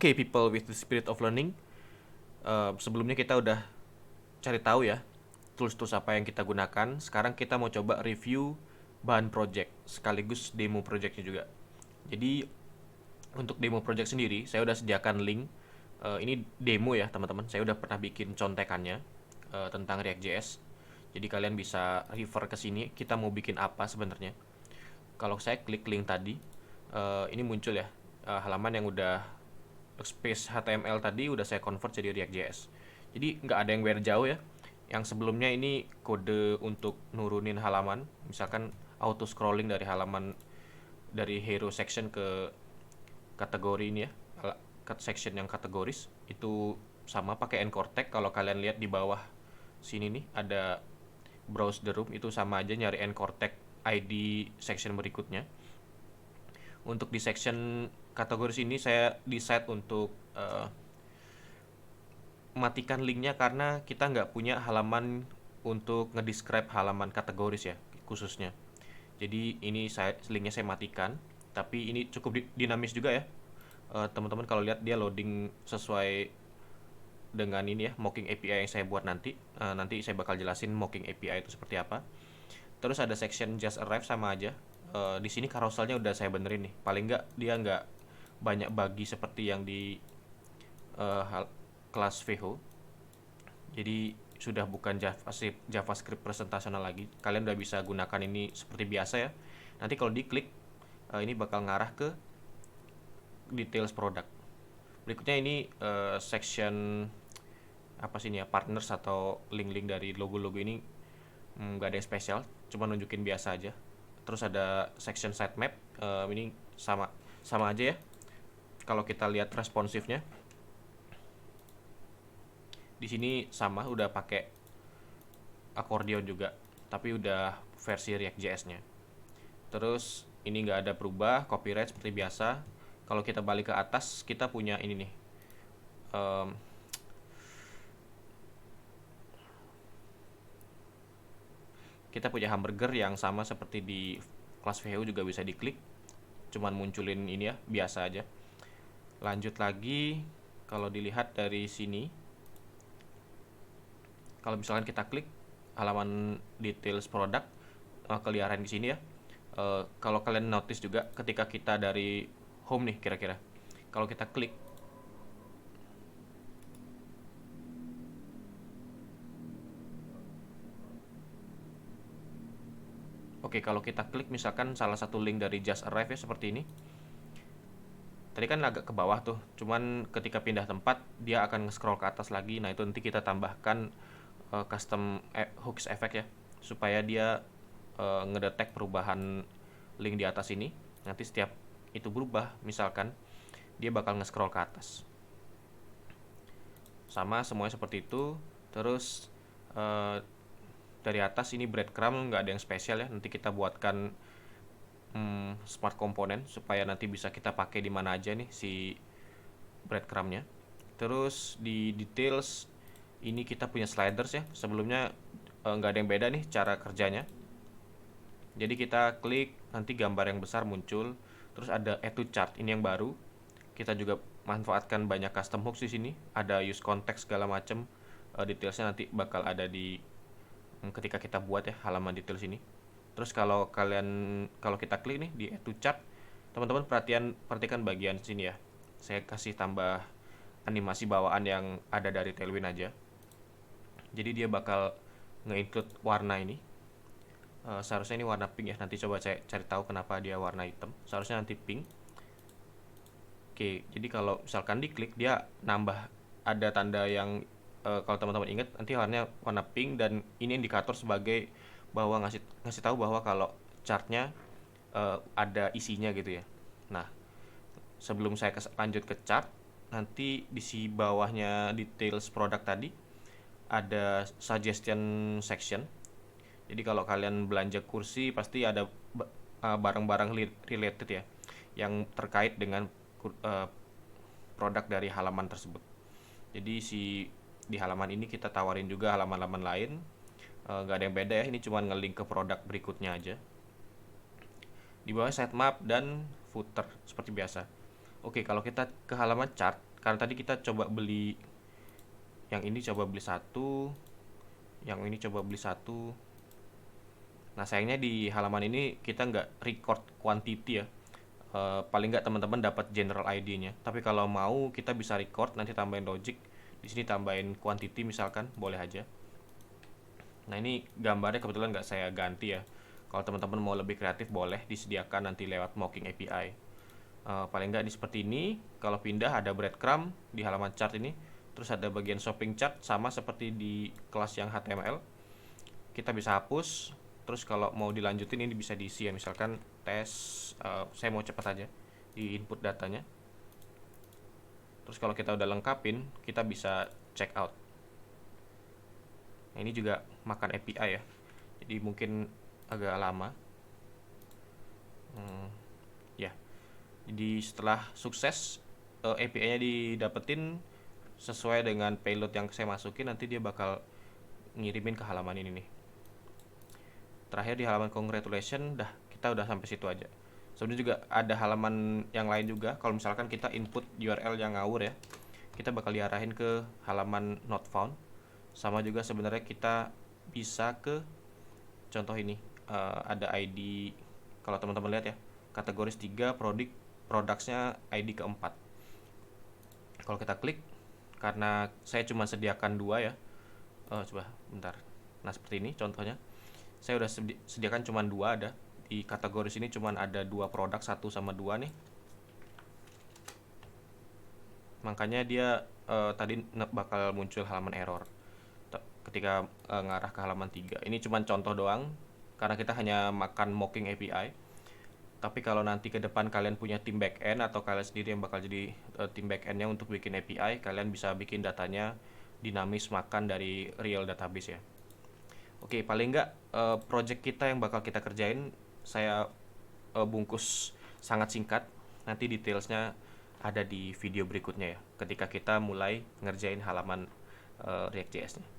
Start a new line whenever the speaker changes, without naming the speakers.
Oke, people with the spirit of learning. Sebelumnya kita udah cari tahu ya tools-tools apa yang kita gunakan. Sekarang kita mau coba review bahan project sekaligus demo projectnya juga. Jadi untuk demo project sendiri saya udah sediakan link. Ini demo ya teman-teman. Saya udah pernah bikin contekannya tentang React.js. Jadi kalian bisa refer ke sini. Kita mau bikin apa sebenarnya? Kalau saya klik link tadi, ini muncul ya halaman yang udah space HTML tadi udah saya convert jadi React.js. Jadi nggak ada yang beda jauh ya. Yang sebelumnya ini kode untuk nurunin halaman, misalkan auto scrolling dari halaman dari hero section ke kategori ini ya, section yang kategoris itu sama pakai anchor tag. Kalau kalian lihat di bawah sini nih ada browse the room, itu sama aja nyari anchor tag ID section berikutnya. Untuk di section kategori ini saya decide untuk matikan linknya karena kita nggak punya halaman untuk ngedescribe halaman kategoris ya khususnya. Jadi ini linknya saya matikan, tapi ini cukup dinamis juga ya. Teman-teman kalau lihat dia loading sesuai dengan ini ya, mocking API yang saya buat nanti. Nanti saya bakal jelasin mocking API itu seperti apa. Terus ada section just arrive sama aja. Di sini carouselnya udah saya benerin nih. Paling nggak dia nggak banyak bagi seperti yang di kelas VHO. Jadi sudah bukan JavaScript presentasional lagi. Kalian udah bisa gunakan ini seperti biasa ya. Nanti kalau diklik ini bakal ngarah ke details product. Berikutnya ini section apa sih ini ya, partners atau link-link dari logo-logo ini nggak ada yang spesial, cuma nunjukin biasa aja. Terus ada section sitemap, ini sama aja ya. Kalau kita lihat responsifnya, di sini sama udah pakai accordion juga, tapi udah versi React.js-nya. Terus ini nggak ada berubah, copyright seperti biasa. Kalau kita balik ke atas, kita punya ini nih. Kita punya hamburger yang sama seperti di kelas VHO, juga bisa diklik. Cuman munculin ini ya, biasa aja. Lanjut lagi, kalau dilihat dari sini, kalau misalkan kita klik halaman details product, kelihatan di sini ya. Kalau kalian notice juga ketika kita dari home nih kira-kira, kalau kita klik Oke, kalau kita klik misalkan salah satu link dari Just Arrive ya seperti ini. Tadi kan agak ke bawah tuh, cuman ketika pindah tempat dia akan scroll ke atas lagi. Nah, itu nanti kita tambahkan custom hooks effect ya, supaya dia ngedetek perubahan link di atas ini. Nanti setiap itu berubah, misalkan dia bakal nge-scroll ke atas. Sama semuanya seperti itu. Terus dari atas ini breadcrumb, nggak ada yang spesial ya. Nanti kita buatkan smart component supaya nanti bisa kita pakai di mana aja nih si breadcrumbnya. Terus di details ini kita punya sliders ya. Sebelumnya nggak ada yang beda nih cara kerjanya. Jadi kita klik, nanti gambar yang besar muncul. Terus ada add to chart, ini yang baru. Kita juga manfaatkan banyak custom hooks di sini. Ada use context segala macam. Detailsnya nanti bakal ada di ketika kita buat ya halaman details ini. Terus kalau kita klik nih di add to chart, teman-teman perhatikan bagian sini ya. Saya kasih tambah animasi bawaan yang ada dari Tailwind aja. Jadi dia bakal nge-include warna ini. Seharusnya ini warna pink ya. Nanti coba saya cari tahu kenapa dia warna hitam. Seharusnya nanti pink. Oke, jadi kalau misalkan diklik dia nambah ada tanda yang kalau teman-teman ingat nanti warna pink, dan ini indikator sebagai bahwa ngasih tahu bahwa kalau chartnya ada isinya gitu ya. Nah, sebelum saya lanjut ke chart, nanti di bawahnya details product tadi ada suggestion section. Jadi kalau kalian belanja kursi pasti ada barang-barang related ya, yang terkait dengan produk dari halaman tersebut. Jadi di halaman ini kita tawarin juga halaman-halaman lain. Nggak ada yang beda ya, ini cuma nge-link ke produk berikutnya aja. Di bawah sitemap dan footer seperti biasa. Oke, kalau kita ke halaman chart, karena tadi kita coba beli yang ini, coba beli satu, yang ini coba beli satu. Nah sayangnya di halaman ini kita nggak record quantity ya. Paling nggak teman-teman dapat general ID-nya. Tapi kalau mau kita bisa record, nanti tambahin logic. Di sini tambahin quantity misalkan, boleh aja. Nah ini gambarnya kebetulan nggak saya ganti ya. Kalau teman-teman mau lebih kreatif boleh disediakan nanti lewat mocking API. Paling nggak di seperti ini. Kalau pindah ada breadcrumb di halaman chart ini. Terus ada bagian shopping chart sama seperti di kelas yang HTML. Kita bisa hapus. Terus kalau mau dilanjutin ini bisa diisi ya, misalkan tes, saya mau cepat aja di input datanya. Terus kalau kita udah lengkapin, kita bisa check out. Nah ini juga makan API ya, jadi mungkin agak lama. Ya, jadi setelah sukses API-nya didapetin sesuai dengan payload yang saya masukin, nanti dia bakal ngirimin ke halaman ini nih. Terakhir di halaman congratulation, kita udah sampai situ aja. Sebenarnya juga ada halaman yang lain juga. Kalau misalkan kita input URL yang ngawur ya, kita bakal diarahin ke halaman not found. Sama juga sebenarnya kita bisa ke contoh ini, ada ID, kalau teman-teman lihat ya, kategoris 3, productsnya ID keempat. Kalau kita klik, karena saya cuma sediakan 2 ya, coba bentar. Nah seperti ini contohnya, saya udah sediakan cuma 2, ada di kategoris ini cuma ada 2 produk, 1 sama 2 nih. Makanya dia tadi bakal muncul halaman error ketika ngarah ke halaman 3. Ini cuma contoh doang karena kita hanya makan mocking API. Tapi kalau nanti ke depan kalian punya tim backend atau kalian sendiri yang bakal jadi tim backendnya untuk bikin API, kalian bisa bikin datanya dinamis makan dari real database ya. Oke, paling nggak project kita yang bakal kita kerjain saya bungkus sangat singkat. Nanti detailsnya ada di video berikutnya ya, ketika kita mulai ngerjain halaman React.js-nya.